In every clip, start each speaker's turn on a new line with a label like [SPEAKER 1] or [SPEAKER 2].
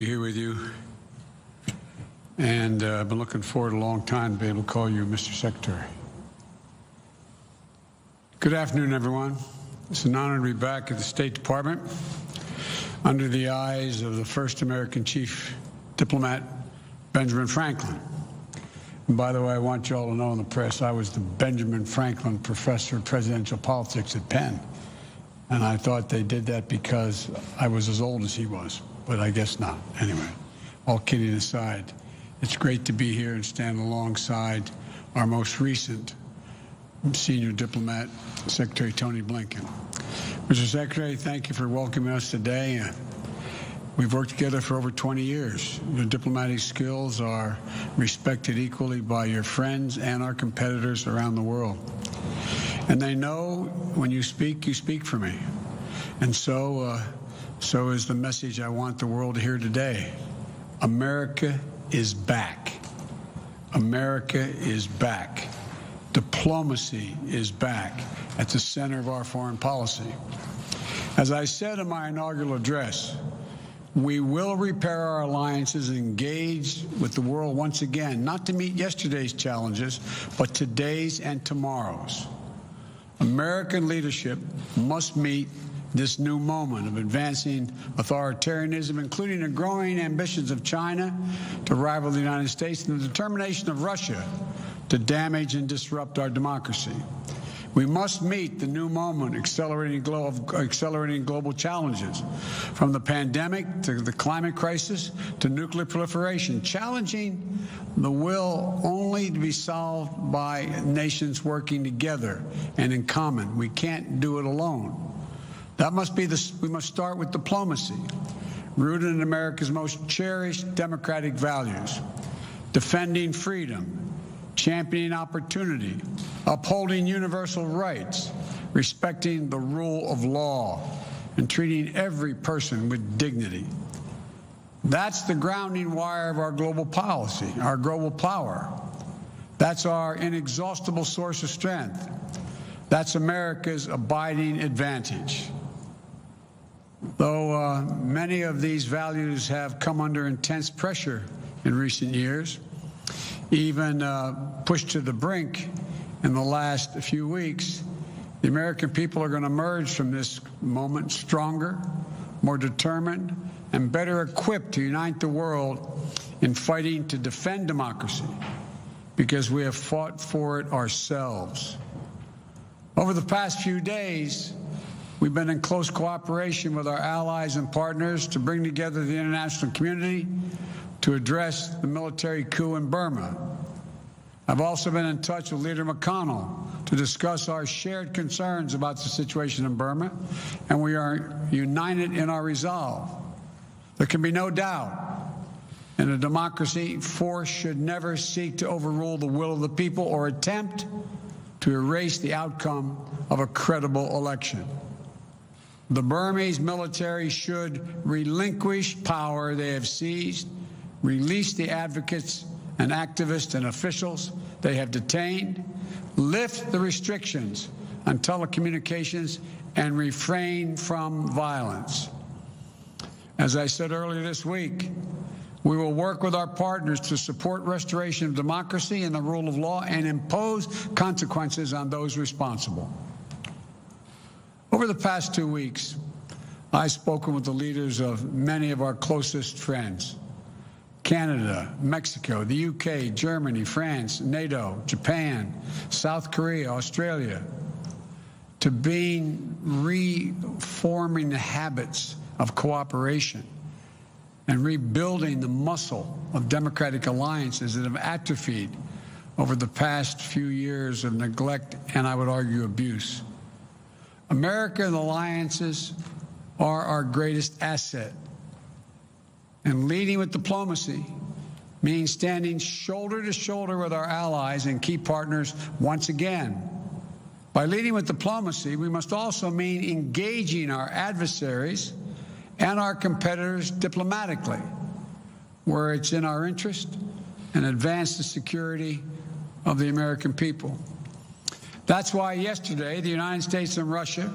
[SPEAKER 1] Here with you, and I've been looking forward a long time to be able to call you Mr. Secretary. Good afternoon, everyone. It's an honor to be back at the State Department under the eyes of the first American chief diplomat, Benjamin Franklin. And by the way, I want you all to know in the press, I was the Benjamin Franklin Professor of Presidential Politics at Penn. And I thought they did that because I was as old as he was. But I guess not. Anyway, all kidding aside, it's great to be here and stand alongside our most recent senior diplomat, Secretary Tony Blinken. Mr. Secretary, thank you for welcoming us today. We've worked together for over 20 years. Your diplomatic skills are respected equally by your friends and our competitors around the world. And they know when you speak for me. And so is the message I want the world to hear today. America is back. America is back. Diplomacy is back at the center of our foreign policy. As I said in my inaugural address, we will repair our alliances and engage with the world once again, not to meet yesterday's challenges, but today's and tomorrow's. American leadership must meet this new moment of advancing authoritarianism, including the growing ambitions of China to rival the United States and the determination of Russia to damage and disrupt our democracy. We must meet the new moment accelerating global challenges, from the pandemic to the climate crisis to nuclear proliferation, challenging the will only to be solved by nations working together and in common. We can't do it alone. We must start with diplomacy, rooted in America's most cherished democratic values, defending freedom, championing opportunity, upholding universal rights, respecting the rule of law, and treating every person with dignity. That's the grounding wire of our global policy, our global power. That's our inexhaustible source of strength. That's America's abiding advantage. Though many of these values have come under intense pressure in recent years, even pushed to the brink in the last few weeks, the American people are going to emerge from this moment stronger, more determined, and better equipped to unite the world in fighting to defend democracy, because we have fought for it ourselves. Over the past few days, we've been in close cooperation with our allies and partners to bring together the international community to address the military coup in Burma. I've also been in touch with Leader McConnell to discuss our shared concerns about the situation in Burma, and we are united in our resolve. There can be no doubt, in a democracy, force should never seek to overrule the will of the people or attempt to erase the outcome of a credible election. The Burmese military should relinquish power they have seized, release the advocates and activists and officials they have detained, lift the restrictions on telecommunications, and refrain from violence. As I said earlier this week, we will work with our partners to support restoration of democracy and the rule of law and impose consequences on those responsible. Over the past 2 weeks, I've spoken with the leaders of many of our closest friends: Canada, Mexico, the UK, Germany, France, NATO, Japan, South Korea, Australia, to reforming the habits of cooperation and rebuilding the muscle of democratic alliances that have atrophied over the past few years of neglect and, I would argue, abuse. America and alliances are our greatest asset. And leading with diplomacy means standing shoulder to shoulder with our allies and key partners once again. By leading with diplomacy, we must also mean engaging our adversaries and our competitors diplomatically, where it's in our interest, and advance the security of the American people. That's why yesterday the United States and Russia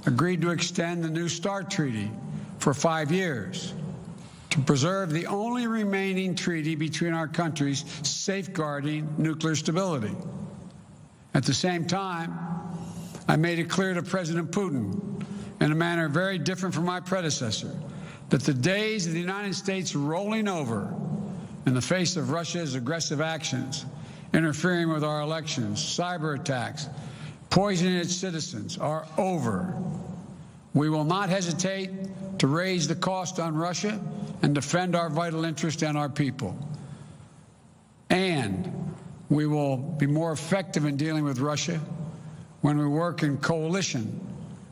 [SPEAKER 1] agreed to extend the New START treaty for 5 years. to preserve the only remaining treaty between our countries safeguarding nuclear stability. At the same time, I made it clear to President Putin, in a manner very different from my predecessor, that the days of the United States rolling over in the face of Russia's aggressive actions, interfering with our elections, cyber attacks, poisoning its citizens, are over. We will not hesitate to raise the cost on Russia and defend our vital interest and our people. And we will be more effective in dealing with Russia when we work in coalition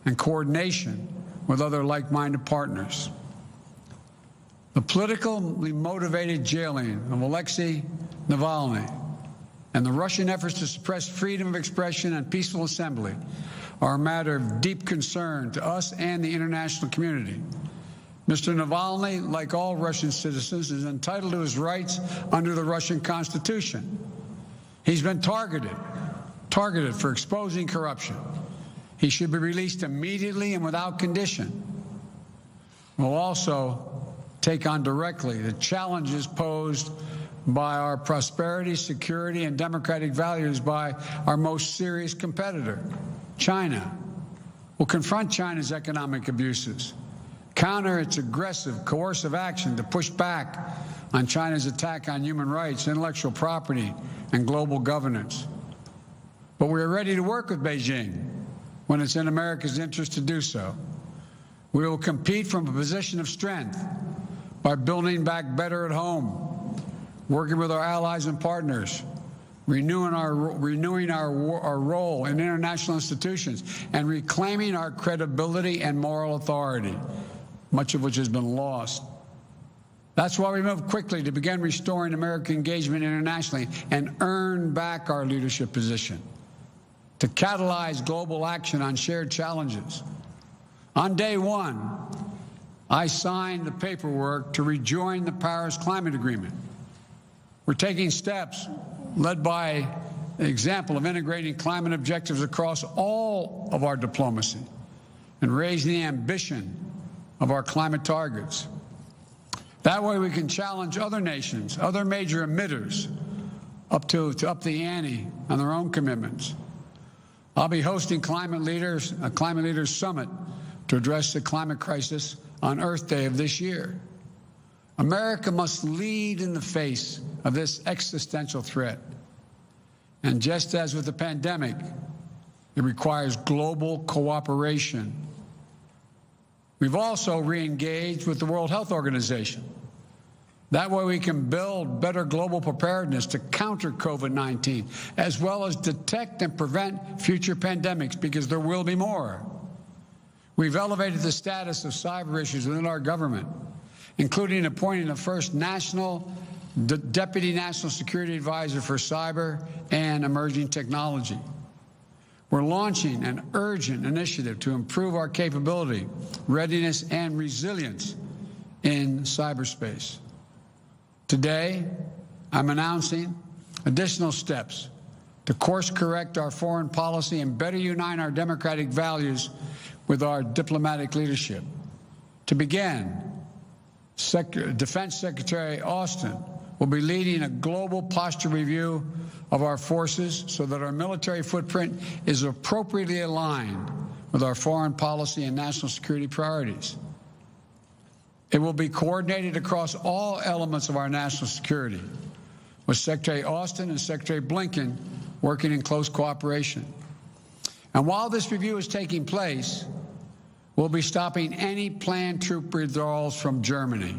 [SPEAKER 1] and coordination with other like-minded partners. The politically motivated jailing of Alexei Navalny and the Russian efforts to suppress freedom of expression and peaceful assembly are a matter of deep concern to us and the international community. Mr. Navalny, like all Russian citizens, is entitled to his rights under the Russian Constitution. He's been targeted for exposing corruption. He should be released immediately and without condition. We'll also take on directly the challenges posed by our prosperity, security, and democratic values by our most serious competitor, China. We'll confront China's economic abuses, counter its aggressive, coercive action to push back on China's attack on human rights, intellectual property, and global governance. But we are ready to work with Beijing when it's in America's interest to do so. We will compete from a position of strength by building back better at home, working with our allies and partners, renewing our role in international institutions, and reclaiming our credibility and moral authority, much of which has been lost. That's why we moved quickly to begin restoring American engagement internationally and earn back our leadership position, to catalyze global action on shared challenges. On day one, I signed the paperwork to rejoin the Paris Climate Agreement. We're taking steps led by the example of integrating climate objectives across all of our diplomacy and raising the ambition of our climate targets. That way we can challenge other nations, other major emitters, to up the ante on their own commitments. I'll be hosting a Climate Leaders Summit to address the climate crisis on Earth Day of this year. America must lead in the face of this existential threat. And just as with the pandemic, it requires global cooperation. We've also re-engaged with the World Health Organization. That way we can build better global preparedness to counter COVID-19, as well as detect and prevent future pandemics, because there will be more. We've elevated the status of cyber issues within our government, including appointing the first Deputy National Security Advisor for Cyber and Emerging Technology. We're launching an urgent initiative to improve our capability, readiness, and resilience in cyberspace. Today, I'm announcing additional steps to course correct our foreign policy and better unite our democratic values with our diplomatic leadership. To begin, Defense Secretary Austin will be leading a global posture review of our forces so that our military footprint is appropriately aligned with our foreign policy and national security priorities. It will be coordinated across all elements of our national security, with Secretary Austin and Secretary Blinken working in close cooperation. And while this review is taking place, we'll be stopping any planned troop withdrawals from Germany.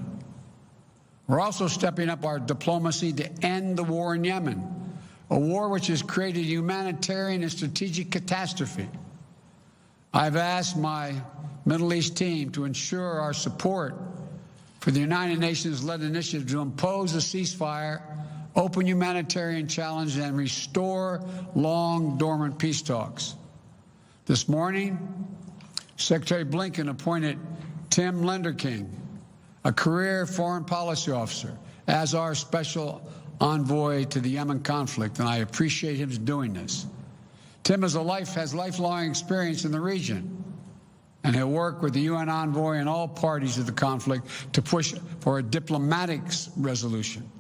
[SPEAKER 1] We're also stepping up our diplomacy to end the war in Yemen, a war which has created a humanitarian and strategic catastrophe. I've asked my Middle East team to ensure our support for the United Nations-led initiative to impose a ceasefire, open humanitarian challenge, and restore long-dormant peace talks. This morning, Secretary Blinken appointed Tim Lenderking, a career foreign policy officer, as our special envoy to the Yemen conflict, and I appreciate him doing this. Tim has lifelong experience in the region. and he'll work with the UN envoy and all parties of the conflict to push for a diplomatic resolution.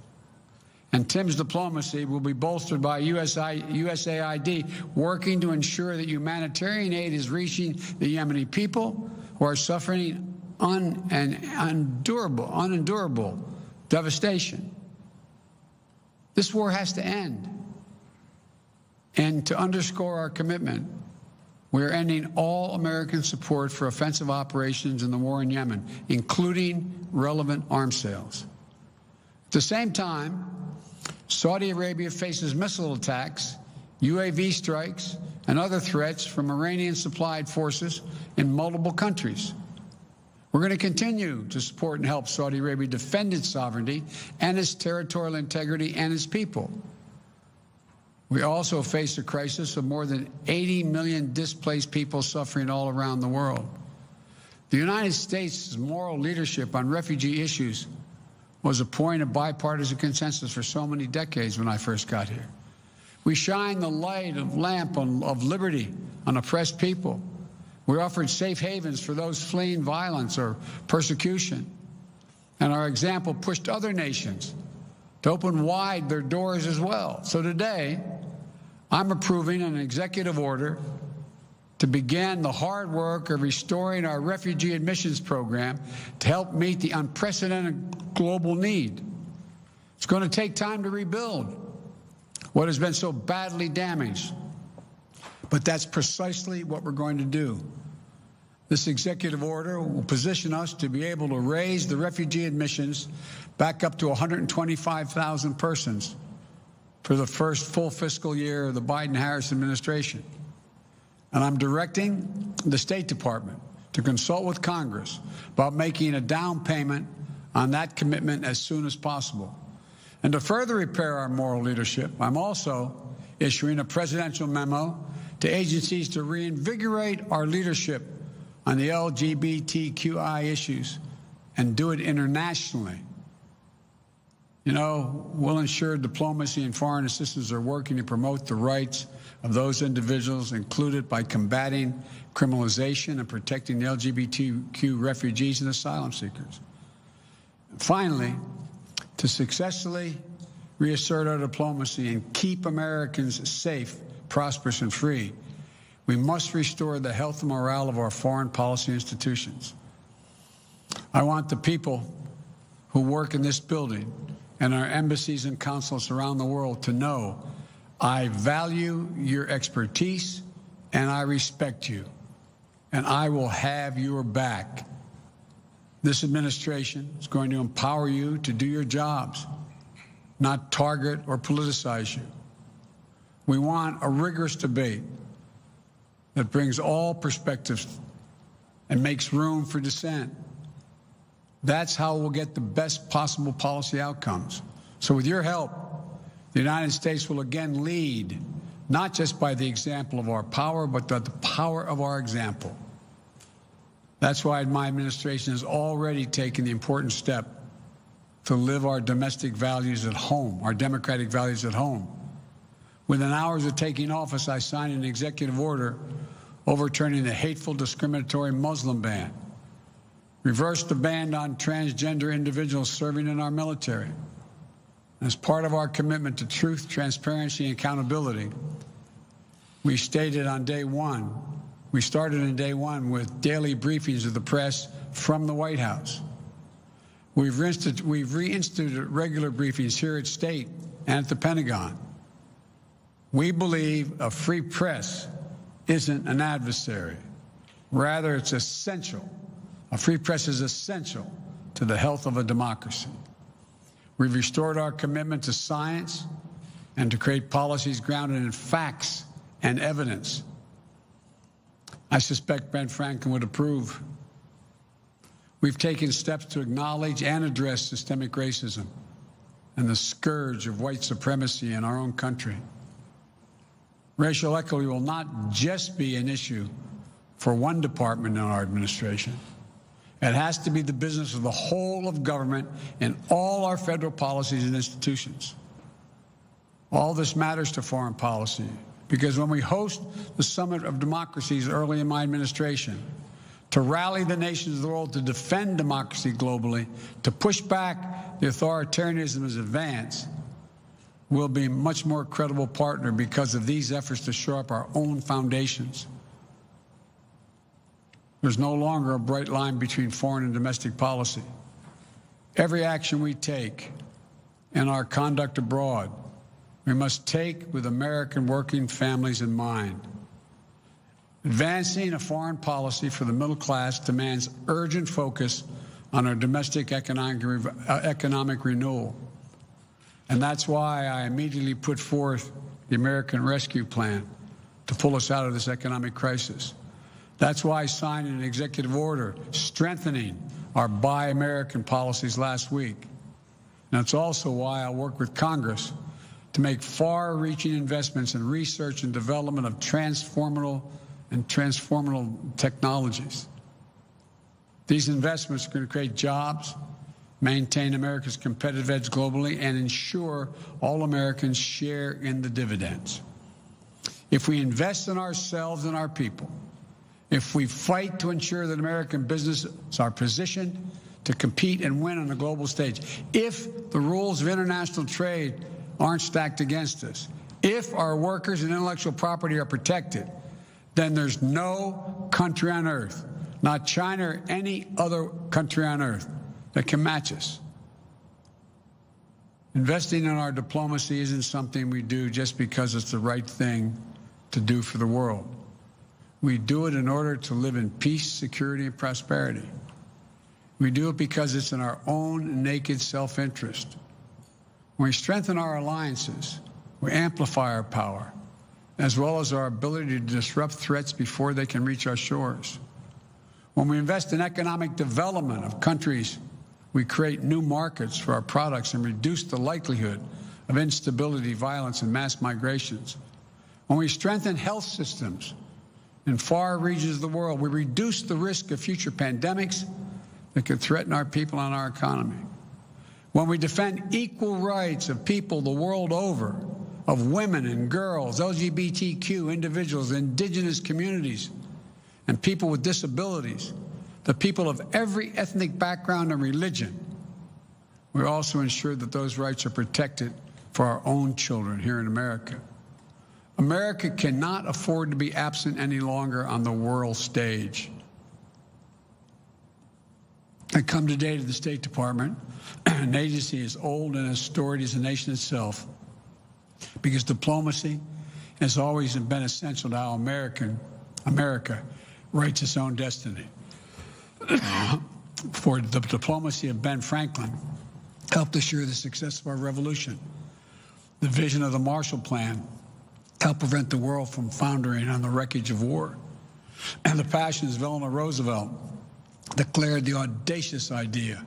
[SPEAKER 1] And Tim's diplomacy will be bolstered by USAID working to ensure that humanitarian aid is reaching the Yemeni people who are suffering unendurable devastation. This war has to end. And to underscore our commitment, we are ending all American support for offensive operations in the war in Yemen, including relevant arms sales. At the same time, Saudi Arabia faces missile attacks, UAV strikes, and other threats from Iranian-supplied forces in multiple countries. We're going to continue to support and help Saudi Arabia defend its sovereignty and its territorial integrity and its people. We also face a crisis of more than 80 million displaced people suffering all around the world. The United States' moral leadership on refugee issues was a point of bipartisan consensus for so many decades when I first got here. We shine the lamp of liberty on oppressed people. We offered safe havens for those fleeing violence or persecution. And our example pushed other nations to open wide their doors as well. So today, I'm approving an executive order to begin the hard work of restoring our refugee admissions program to help meet the unprecedented global need. It's going to take time to rebuild what has been so badly damaged, but that's precisely what we're going to do. This executive order will position us to be able to raise the refugee admissions back up to 125,000 persons for the first full fiscal year of the Biden-Harris administration. And I'm directing the State Department to consult with Congress about making a down payment on that commitment as soon as possible. And to further repair our moral leadership, I'm also issuing a presidential memo to agencies to reinvigorate our leadership on the LGBTQI issues and do it internationally. You know, we'll ensure diplomacy and foreign assistance are working to promote the rights of those individuals, included by combating criminalization and protecting the LGBTQ refugees and asylum seekers. Finally, to successfully reassert our diplomacy and keep Americans safe, prosperous, and free, we must restore the health and morale of our foreign policy institutions. I want the people who work in this building and our embassies and consulates around the world to know I value your expertise and I respect you, and I will have your back. This administration is going to empower you to do your jobs, not target or politicize you. We want a rigorous debate that brings all perspectives and makes room for dissent. That's how we'll get the best possible policy outcomes. So with your help, the United States will again lead, not just by the example of our power, but by the power of our example. That's why my administration has already taken the important step to live our domestic values at home, our democratic values at home. Within hours of taking office, I signed an executive order overturning the hateful, discriminatory Muslim ban, reversed the ban on transgender individuals serving in our military. As part of our commitment to truth, transparency, and accountability, we stated on day one, we started in day one with daily briefings of the press from the White House. We've reinstituted regular briefings here at State and at the Pentagon. We believe a free press isn't an adversary. Rather, it's essential. A free press is essential to the health of a democracy. We've restored our commitment to science and to create policies grounded in facts and evidence. I suspect Ben Franklin would approve. We've taken steps to acknowledge and address systemic racism and the scourge of white supremacy in our own country. Racial equity will not just be an issue for one department in our administration. It has to be the business of the whole of government and all our federal policies and institutions. All this matters to foreign policy because when we host the Summit of Democracies early in my administration, to rally the nations of the world to defend democracy globally, to push back the authoritarianism's advance, we'll be a much more credible partner because of these efforts to shore up our own foundations. There's no longer a bright line between foreign and domestic policy. Every action we take in our conduct abroad, we must take with American working families in mind. Advancing a foreign policy for the middle class demands urgent focus on our domestic economic renewal. And that's why I immediately put forth the American Rescue Plan to pull us out of this economic crisis. That's why I signed an executive order strengthening our Buy American policies last week. And it's also why I work with Congress to make far-reaching investments in research and development of transformational technologies. These investments are going to create jobs, maintain America's competitive edge globally, and ensure all Americans share in the dividends. If we invest in ourselves and our people, if we fight to ensure that American businesses are positioned to compete and win on the global stage, if the rules of international trade aren't stacked against us, if our workers and intellectual property are protected, then there's no country on earth, not China or any other country on earth, that can match us. Investing in our diplomacy isn't something we do just because it's the right thing to do for the world. We do it in order to live in peace, security, and prosperity. We do it because it's in our own naked self-interest. When we strengthen our alliances, we amplify our power, as well as our ability to disrupt threats before they can reach our shores. When we invest in economic development of countries, we create new markets for our products and reduce the likelihood of instability, violence, and mass migrations. When we strengthen health systems in far regions of the world, we reduce the risk of future pandemics that could threaten our people and our economy. When we defend equal rights of people the world over, of women and girls, LGBTQ individuals, indigenous communities, and people with disabilities, the people of every ethnic background and religion, we also ensure that those rights are protected for our own children here in America. America cannot afford to be absent any longer on the world stage. I come today to the State Department, an agency as old and as storied as the nation itself, because diplomacy has always been essential to how America writes its own destiny. For the diplomacy of Ben Franklin helped assure the success of our revolution. The vision of the Marshall Plan helped prevent the world from foundering on the wreckage of war. And the passions of Eleanor Roosevelt declared the audacious idea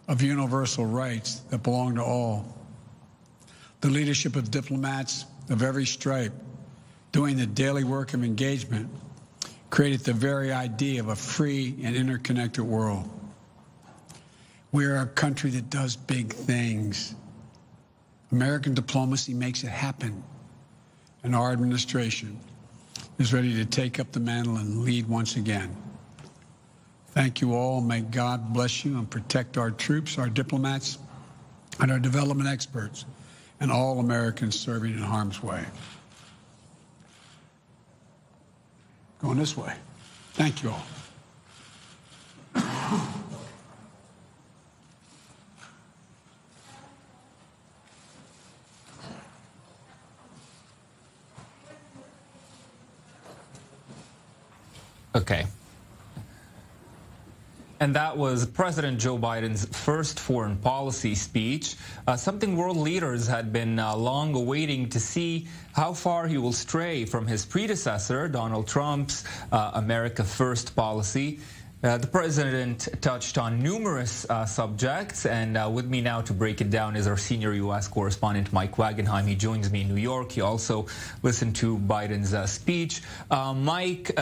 [SPEAKER 1] of universal rights that belong to all. The leadership of diplomats of every stripe doing the daily work of engagement created the very idea of a free and interconnected world. We are a country that does big things. American diplomacy makes it happen. And our administration is ready to take up the mantle and lead once again. Thank you all. May God bless you and protect our troops, our diplomats, and our development experts, and all Americans serving in harm's way. Going this way. Thank you all.
[SPEAKER 2] Okay. And that was President Joe Biden's first foreign policy speech, something world leaders had been long awaiting to see how far he will stray from his predecessor, Donald Trump's America First policy. The president touched on numerous subjects, and with me now to break it down is our senior U.S. correspondent, Mike Wagenheim. He joins me in New York. He also listened to Biden's speech. Mike,